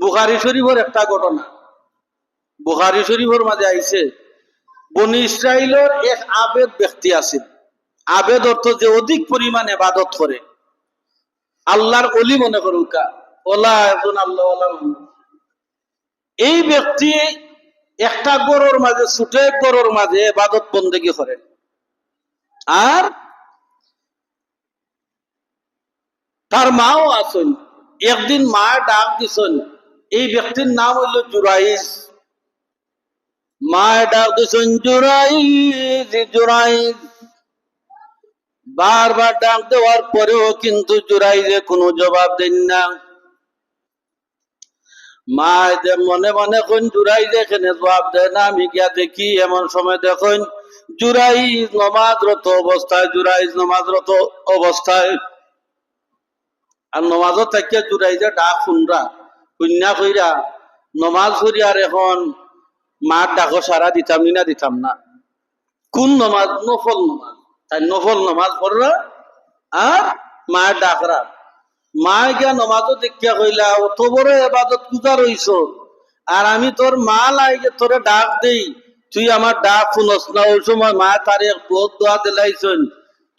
বুখারী শরীফের একটা ঘটনা, বুখারী শরীফের মাঝে আইছে, বনি ইসরাইলের এক আবেদ ব্যক্তি আছে। আবেদ অর্থ যে অধিক পরিমাণে ইবাদত করে, আল্লাহর ওলি মনে করুকা, ওলা একজন আল্লাহ ওলা। এই ব্যক্তি একটা গরুর মাঝে, ছোট এক গরুর মাঝে ইবাদত বন্দেগী করে। আর তার মাও আছেন। একদিন মা ডাক দিছেন, এই ব্যক্তির নাম হইল জুরাইজ। মা ডাক দিছেন, জুরাইজ জুরাইজ। বারবার ডাক দেওয়ার পরেও কিন্তু জুরাইজে কোনো জবাব দেন না। মা যে মনে মনে কোন জুরাইজ এখানে জবাব দেয় না, আমি গিয়া দেখি। এমন সময় দেখুন জুরাইজ নমাজরত অবস্থায়, জুরাইজ নমাজরত অবস্থায়। আর নমাজও থাকিয়া জুরাইজে ডাক শুনরা কন্যা কইরা নমাজ করি। আর এখন মার ডাকো সারা দিতাম না দিতাম না। কোন নমাজ? নফল নমাজ। তাই নফল নমাজ পড়রা আর মায়ের ডাকরা। মা গিয়া নমাজও দেখিয়া কইলা, অত বড় এবাদত গুজার হইছ, আর আমি তোর মা লাগে তোরে ডাক দেই, তুই আমার ডাক শুনস না। ওই সময় মা তার এক বহুত দোয়া দিলাইছেন,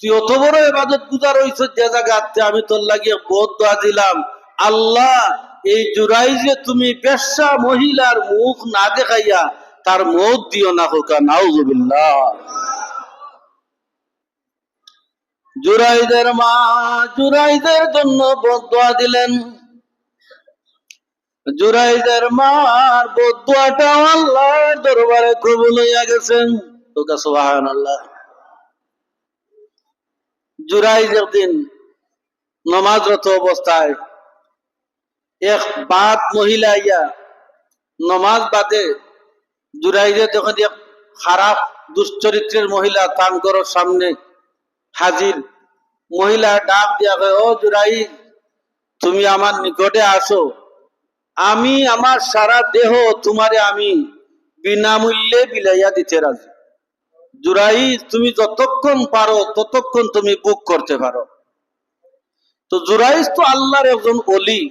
তুই অত বড় এবাদত গুজার হইছ যে জায়গাতে, আমি তোর লাগিয়ে বহুত দোয়া দিলাম, আল্লাহ এই জুরাইজে তুমি পেশা মহিলার মুখ না দেখাইয়া তার মত দিও না হোক। নাউজুবিল্লাহ। জুরাইদের মা জুরাইদের জন্য বদদোয়া দিলেন। জুরাইদের মার বদদোয়াটা আল্লাহর দরবারে কবুল হইয়া গেছেন। তোকে সুবহানাল্লাহ। জুরাইজ একদিন নমাজরত অবস্থায় এক বাদ মহিলা আইয়া নমাজ বাদে জুরাইজে যখন এক খারাপ দুশ্চরিত্রের মহিলা তার ঘরের সামনে হাজির। মহিলা ডাক দিয়া কয়, ও জুরাইজ, তুমি আমার নিকটে আসো, আমি আমার সারা দেহ তোমারে আমি বিনামূল্যে বিলাইয়া দিতে রাজি। জুরাইজ, তুমি যতক্ষণ পারো ততক্ষণ তুমি বুক করতে পারো। তো জুরাইজ তো আল্লাহর একজন ওলি,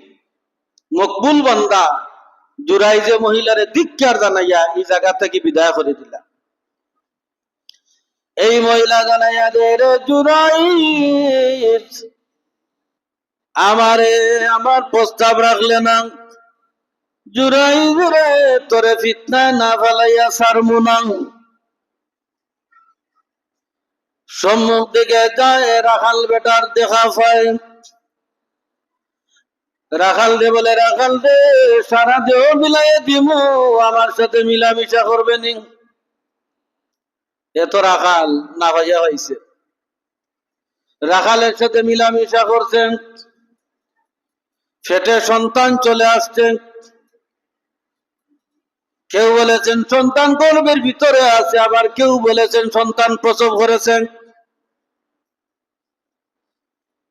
মকবুল বান্দা। জুরাইজে মহিলারে ধিক্কার জানাইয়া এই জায়গা থেকে বিদায় করে দিলা। এই মহিলা জানাইয়া দে, রে জুরাইজ, আমারে আমার প্রস্তাব রাখলে না। জুরাইজ রে, তোরে ফিতনায় না ফেলাইয়া ছাড়মু না। সম্মুখ দিকে যায়, রাখাল বেটার দেখা পায়। রাখাল দে বলে, রাখাল দে, সারা দেহ মিলাইয়া দিমু, আমার সাথে মিলামিশা করবে নি। এত রাখাল না ভাইয়া হয়েছে, রাখালের সাথে মিলামিশা করছেন। পেটে সন্তান চলে আসছেন। কেউ বলেছেন সন্তান গর্ভের ভিতরে আছে, আবার কেউ বলেছেন সন্তান প্রসব করেছেন।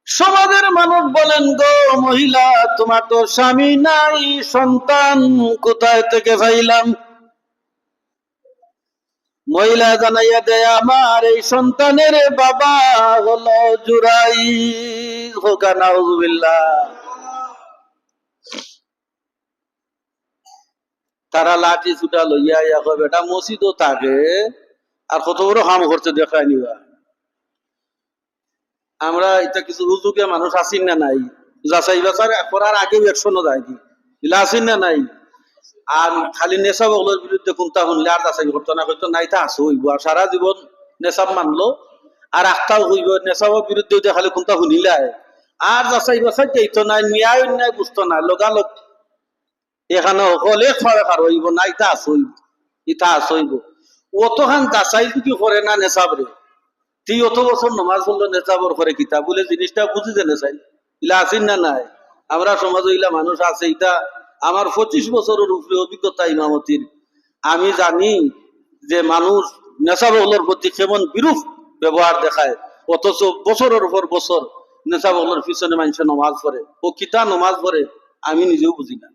সমাজের মানুষ বলেন, গো মহিলা, তোমার তো স্বামী নাই, সন্তান কোথায় থেকে পাইলাম? মহিলা জানাইয়া দেয়, আমার এই সন্তানের বাবা হলো জুরাইজ। হোকা নাউজুবিল্লাহ। তারা লাঠি ছুটা লইয়া ইয়া কবে, এটা মসজিদও থাকে, আর কত বড় হাম করছে দেখায় নিবা। আমরা এটা কিছু রুজুকে মানুষ আসিন না নাই, যাচাই বাছাই করার আগেও একশো যায় কি ইলা আসিন না নাই। আর খালি নেশা বগলের বিরুদ্ধে কোনটা শুনলে আর যাচাই করতো না, হয়তো নাই তা আসো হইব। আর সারা জীবন নেশাব মানলো আর আখটাও হইব, নেশাবের বিরুদ্ধে খালি কোনটা শুনিলাই আর যাচাই বাছাই যেত নাই, ন্যায় অন্যায় বুঝতো না, লগালগ এখানে হলে খার হইব, নাই তা আস হইব, ইটা আস হইব। অতখান যাচাই যদি করে না নেশাবরে, তুই অত বছর নমাজ পড়লো নেশাবর করে কিতা বলে জিনিসটা বুঝি যে নেশাই ইলা আসিন না নাই। আমরা সমাজে ইলা মানুষ আছে। এটা আমার 25 বছরের উপরে অভিজ্ঞতা ইমামতির। আমি জানি যে মানুষ নেশাবগলের প্রতি কেমন বিরূপ ব্যবহার দেখায়, অথচ বছরের পর বছর নেশাবগলের পিছনে মানুষ নমাজ পড়ে। ও কিতা নমাজ পড়ে আমি নিজেও বুঝি না।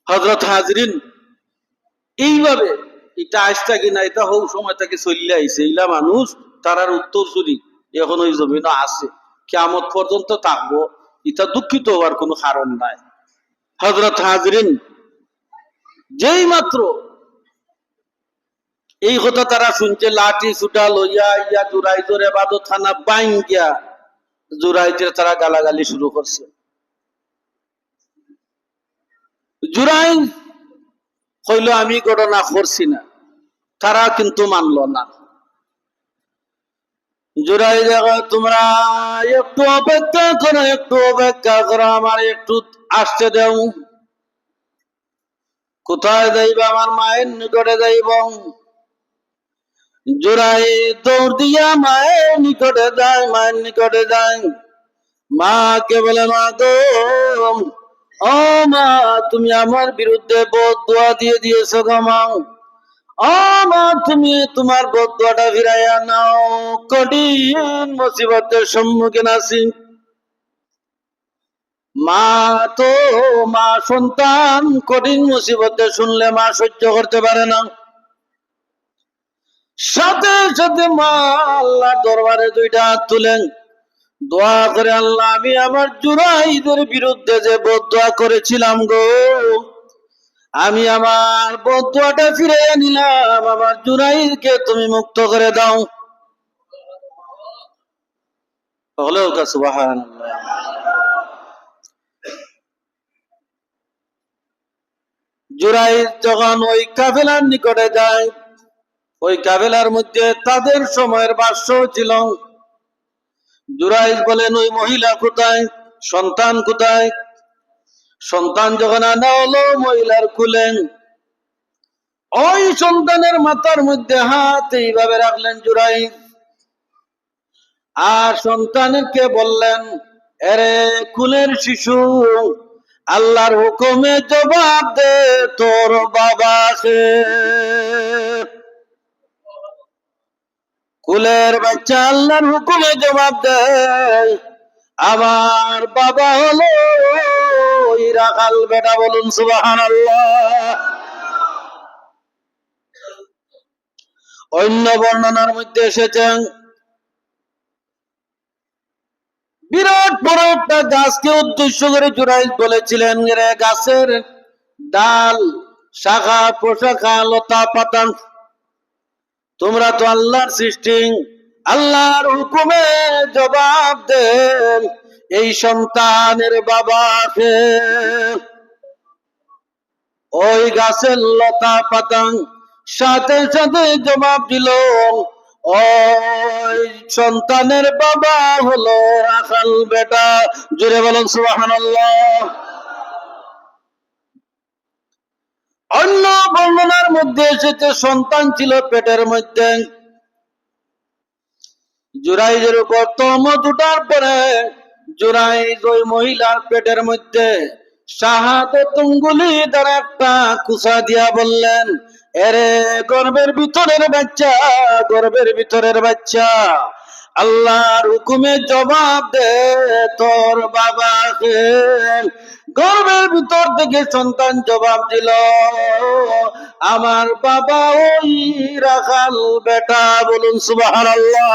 হযরত হাজরিন, এইভাবে এটা আসতা কিনা, এটা হোক সময় থেকে চলিয়ে আইছে। ইলা মানুষ তারার উত্তরসূরি এখন ওই জমিন আছে, কিয়ামত পর্যন্ত থাকবো। এটা দুঃখিত হওয়ার কোনো কারণ নাই। হযরত হাজরিন, যেই মাত্র এই কথা তারা শুনছে, লাঠি ছুটা লইয়া ইয়া জুরাইজের এবাদত খানা বাইন গিয়া জুরাইজের তারা গালাগালি শুরু করছে। জুরাইজ কইল আমি ঘটনা করছি না, তারা কিন্তু মানল না। জুরাইজ, তোমরা একটু অপেক্ষা করো, একটু অপেক্ষা করো, আমার একটু আসতে দেও। কোথায় যাইব? আমার মায়ের নিকটে যাইব। জোড়াই দৌড় দিয়া মায়ের নিকটে যায়, মায়ের নিকটে যায়। মাকে বলে, মা গো, ও মা, তুমি আমার বিরুদ্ধে বদদুয়া দিয়ে দিয়েছো গো মা। ও মা, তুমি তোমার বদদুয়াটা ফিরাইয়া নাও, কঠিন মুসিবতের সম্মুখীন আছি। মা তো মা সন্তান কঠিন মুসিবতে শুনলে মা সহ্য করতে পারে না। সাথে সাথে মা আল্লাহর দরবারে দুইটা হাত তুলেন, দোয়া করে, আল্লাহ, আমি আমার জুরাইদের বিরুদ্ধে যে বদদুয়া করেছিলাম গো, আমি আমার বদদুয়াটা ফিরিয়ে নিলাম, আমার জুরাইদকে তুমি মুক্ত করে দাও। হলেও কা সুবহানাল্লাহ। জুরাইদ যখন ওই কাফেলার নিকটে যায়, ওই কাফেলার মধ্যে তাদের সময়ের বাস্য ছিল। জুরাইদ বলেন, ওই মহিলা কোথায়? সন্তান কোথায়? সন্তান যখন আনা হলো, মহিলার খুলেন, ওই সন্তানের মাথার মধ্যে হাত এইভাবে রাখলেন জুরাইদ, আর সন্তানকে বললেন, এরে কুলের শিশু, আল্লাহর হুকুমে জবাব দে তোর বাবাকে। কুলের বাচ্চা আল্লাহর হুকুমে জবাব দেয়, আমার বাবা হলো রাখাল বেটা। বলুন সুবহানাল্লাহ। অন্য বর্ণনার মধ্যে এসেছেন, বিরাট বড় একটা গাছকে উদ্দেশ্য করে জুরাইজ বলেছিলেন, রে গাছের ডাল, শাখা প্রশাখা, লতা পাতা, তোমরা তো আল্লাহর সৃষ্টি, আল্লাহর হুকুমে জবাব দেন এই সন্তানের বাবাকে। ওই গাছের লতা পাতা সাথে সাথে জবাব দিল, ওই সন্তানের বাবা হলো রাখাল বেটা। জুড়ে বলেন সুবহানাল্লাহ। অন্য বর্ণনার মধ্যে এসেছে, সন্তান ছিল পেটের মধ্যে। জুরাইজের উপর তহমত উঠার পরে জুরাইজ ওই মহিলার পেটের মধ্যে শাহাদাত আঙ্গুলি দ্বারা একটা কুসা দিয়া বললেন, এরে গর্ভের ভিতরের বাচ্চা, গর্ভের ভিতরের বাচ্চা, আল্লাহর হুকুমে জবাব দে তোর বাবাকে। গর্ভের ভিতর থেকে সন্তান জবাব দিল, আমার বাবা ওই রাখাল বেটা। বলুন সুবহানাল্লাহ।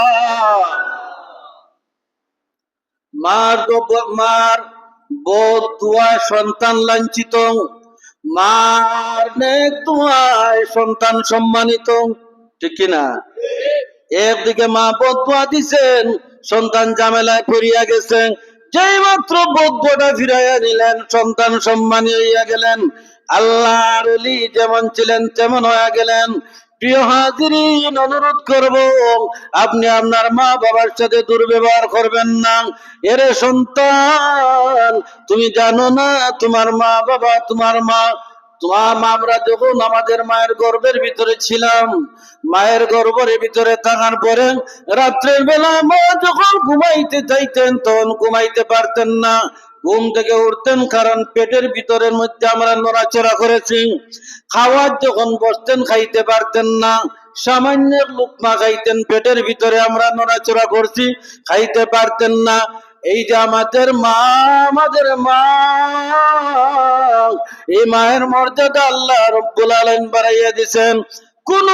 মার বদদুয়া সন্তান লাঞ্ছিত, মার নেক দুয়ায় সন্তান সম্মানিত, ঠিক কিনা? একদিকে মা বদদুয়া দিছেন, সন্তান ঝামেলায় পড়িয়া গেছেন, যেই মাত্র বদদুয়াটা ফিরাইয়া নিলেন, সন্তান সম্মানী হইয়া গেলেন, আল্লাহর ওলি যেমন ছিলেন তেমন হইয়া গেলেন। প্রিয় হাজিরিন, অনুরোধ করব, আপনি আপনার মা বাবার সাথে দুর্ব্যবহার করবেন না। এরে সন্তান, তুমি জানো না তোমার মা বাবা, তোমার মা, আমরা যখন আমাদের মায়ের গর্ভের ভিতরে ছিলাম, মায়ের গর্ভের ভিতরে থাকার পরে রাত্রের বেলা মা যখন ঘুমাইতে চাইতেন তখন ঘুমাইতে পারতেন না, ঘুম থেকে উঠতেন, কারণ পেটের ভিতরের মধ্যে আমরা নড়াচড়া করেছি। খাওয়ার যখন বসতেন খাইতে পারতেন না, সামান্য লুকমা খাইতেন, পেটের ভিতরে আমরা নড়াচড়া করছি, খাইতে পারতেন না। এই যে আমাদের মা, আমাদের মা, এই মায়ের মর্যাদা আল্লাহ রব্বুল আলামিন বাড়াইয়া দিয়েছেন। কোন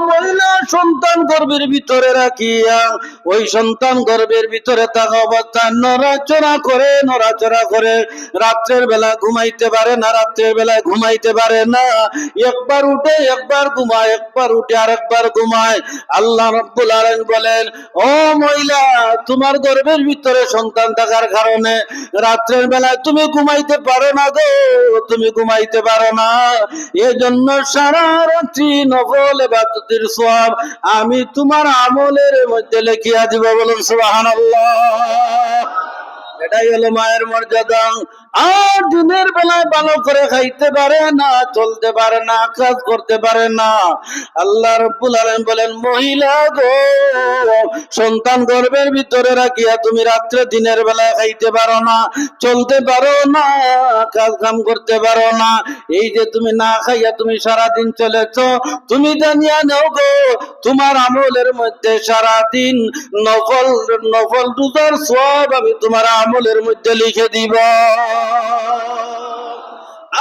মহিলা সন্তান গর্ভের ভিতরে রাখিয়া ওই সন্তান গর্ভের ভিতরে থাকা অবস্থায় নড়াচড়া করে রাত্রের বেলা ঘুমাইতে পারে না, রাত্রের বেলায় ঘুমাইতে পারে না, একবার উঠে একবার ঘুমায়, একবার উঠে আর একবার ঘুমায়। আল্লাহ রাব্বুল আলামিন বলেন, ও মহিলা, তোমার গর্ভের ভিতরে সন্তান থাকার কারণে রাত্রের বেলায় তুমি ঘুমাইতে পারো না গো, তুমি ঘুমাইতে পারো না। এজন্য সারা রাত্রি নফল ইবাদতের সওয়াব আমি তোমার আমলের মধ্যে লিখিয়া দিব। বলুন সুবহানাল্লাহ। এটাই হলো মায়ের মর্যাদা। আর দিনের বেলায় ভালো করে খাইতে পারে না, চলতে পারে না, কাজ করতে পারে না। আল্লাহ রাব্বুল আলামিন বলেন, মহিলা গো, সন্তান গর্ভের ভিতরে রাখিয়া তুমি রাত্রে দিনের বেলায় খাইতে পারো না, চলতে পারো না, কাজ কাম করতে পারো না। এই যে তুমি না খাইয়া তুমি সারাদিন চলেছ, তুমি জানিয়া নাও গো, তোমার আমলের মধ্যে সারাদিন নফল নফল রোজার সওয়াব আমি তোমার আমলের মধ্যে লিখে দিব।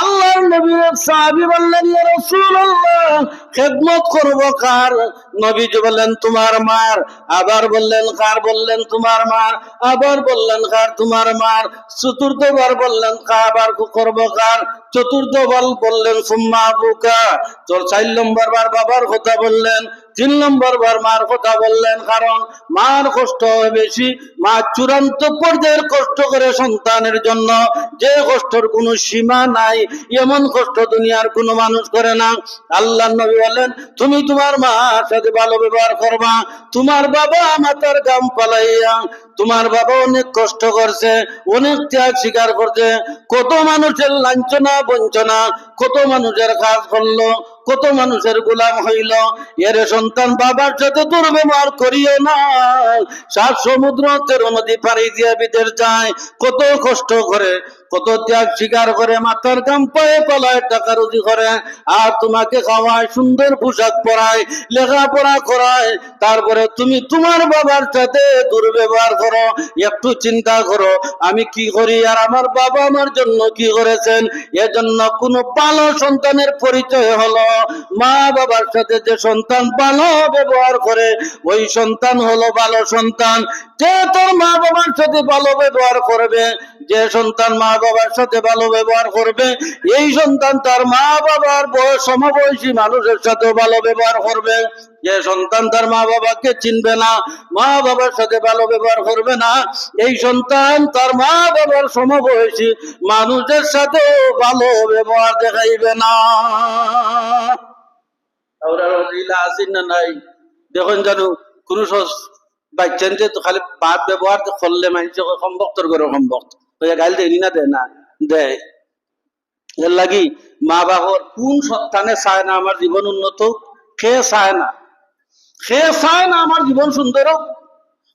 আল্লাহর নবীর সাহাবী বললেন, ইয়া রাসূলুল্লাহ, খেদমত করব কার? নবীজি বললেন, তোমার মার। আবার বললেন, কার? বললেন, তোমার মার। আবার বললেন, কার? তোমার মার। চতুর্থবার বললেন, আবার করব কার? চতুর্থবার বললেন, সুম্মা আবুকা। 4 নম্বর বার বাবার কথা বললেন, 3 নম্বর বার মার কথা বললেন। কারণ মার কষ্ট বেশি, মা চূড়ান্ত পর্যায়ের কষ্ট করে সন্তানের জন্য, যে কষ্টের কোনো সীমা নাই, এমন কষ্ট দুনিয়ার কোনো মানুষ করে না। আল্লাহর নবী বলেন, তুমি তোমার মার সাথে ভালো ব্যবহার করবা। তোমার বাবা মাথার গাম পালাইয়া, তোমার বাবা অনেক কষ্ট করছে, অনেক ত্যাগ স্বীকার করছে, কত মানুষের লাঞ্ছনা বঞ্চনা, কত মানুষের কাজ করলো, কত মানুষের গোলাম হইল। এর সন্তান বাবার সাথে দুর্ব্যবহার করিও না। 7 সমুদ্র 13 নদী পাড়ি দিয়ে বিদেশ যায়, কত কষ্ট করে, কত ত্যাগ স্বীকার করে, মাথার গাম পায়ে পালায় টাকা রুজি করে, আর তোমাকে খাওয়ায়, সুন্দর পোশাক পরায়, লেখাপড়া করায়, তারপরে তুমি তোমার বাবার সাথে দুর্ব্যবহার করো। একটু চিন্তা করো, আমি কি করি আর আমার বাবা আমার জন্য কি করেছেন। এজন্য কোন ভালো সন্তানের পরিচয় হলো মা বাবার সাথে যে সন্তান ভালো ব্যবহার করে, ওই সন্তান হলো ভালো সন্তান। যে তোর মা বাবার সাথে ভালো ব্যবহার করবে, যে সন্তান মা বাবার সাথে ভালো ব্যবহার করবে, এই সন্তান তার মা বাবার সমবয়সী মানুষের সাথে ভালো ব্যবহার করবে। যে সন্তান তার মা বাবাকে চিনবে না, মা বাবার সাথে ভালো ব্যবহার করবে না, এই সন্তান তার মা বাবার সমবয়সী মানুষের সাথে ভালো ব্যবহার দেখাইবে না। নাই দেখুন, জানো কোন বাচ্চান যে খালি বাদ ব্যবহার করলে মানুষ সম্ভক্তর করে সম্ভক্ত গাইল দেয়নি না, দেয় না, দেয়। এর লাগি মা বাবার কোন সন্তানে চায় না আমার জীবন উন্নত? খেয়ে চায় না, খেয়ে চায় না আমার জীবন সুন্দর হোক।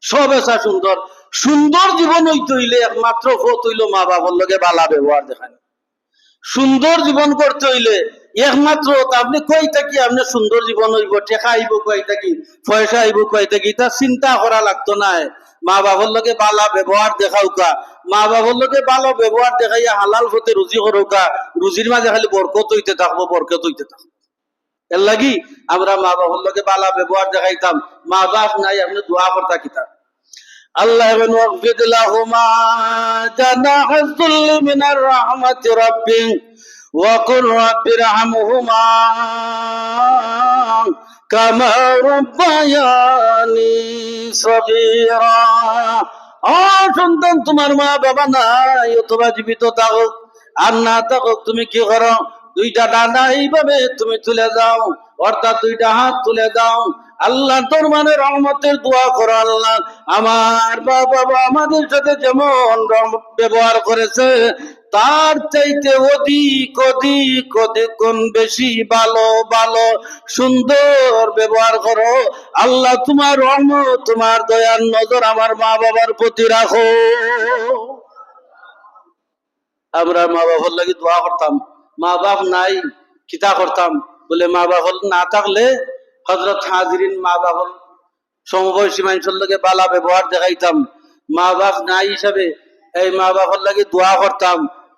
সবে চায় সুন্দর। সুন্দর জীবন হইতে হইলে একমাত্র পথ হইল মা বাবার লগে ভালো ব্যবহার দেখানো। সুন্দর জীবন করতে হইলে একমাত্র আপনি কই থাকি আপনি সুন্দর জীবন হইব, টেকা আইব কই থাকি, পয়সা আইব কই থাকি, তা চিন্তা করা লাগতো না। মা বাবার লগে ভালো ব্যবহার দেখাউকা, মা বাবার লগে ভালো ব্যবহার দেখাইয়া হালাল পথে রুজি করুকা, রুজির মাঝে খালি বরকত হইতে থাকবো, বরকত হইতে থাকবো। এর লাগি আমরা মা বাবার লগে ভালো ব্যবহার দেখাইতাম। মা বাপ নাই আপনি দোয়া করতা কিতাম, আল্লাহ বলেন, ওয়াগফির লাহুমা জানাহা যুল্লি মিনার রাহমাতি রাব্বি ওয়া কুর রাব্বিরহামহুমা কামা রাব্বায়ানি সগীরা। ও সন্তান, তোমার মা বাবা নাই, অথবা জীবিত থাকুক আর না থাকুক, তুমি কি করো? 2টা ডানা এইভাবে তুমি তুলে দাও, অর্থাৎ 2টা হাত তুলে দাও, আল্লাহ তোর মানে রহমতের দোয়া করো। আল্লাহ আমার বাবা আমাদের সাথে যেমন ব্যবহার করেছে, তার চাইতে অধিক অধিক অধিক গুণ বেশি ভালো ভালো সুন্দর ব্যবহার করো। আল্লাহ তোমার রহমত, তোমার দয়ার নজর আমার মা বাবার প্রতি রাখো। আমরা মা বাবার লাগি দোয়া করতাম, মা বাপ নাই কিতা করতাম? বলে মা বাপ না থাকলে হযরত হাজিরিন মা বাপ সমবয়সী মানুষের লগে ভালো ব্যবহার দেখাইতাম। মা বাপ নাই হিসাবে এই মা বাবার লাগি দোয়া করতাম,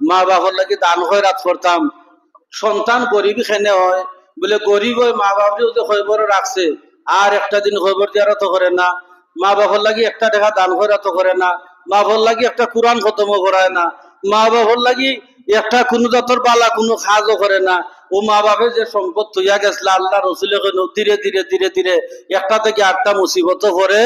মা বাবার লাগি দান খয়রাত করতাম। সন্তান গরিব খেনে হয়, বলে গরিব ওই মা বাপরেও যে খবর রাখছে আর একটা দিন খবর দেওয়ার তো করে না, মা বাবার লাগি একটা টাকা দান করা তো করে না, মা বাবার লাগি একটা কোরআন খতম করায় না, মা বাবার লাগি একটা কোনো জাতর বালা কোনো কাজও করে না। ও মা বাপের যে সম্পদ থইয়া গেছিল আল্লাহ রসুল ধীরে ধীরে ধীরে ধীরে একটা থেকে আটটা মুসিবত করে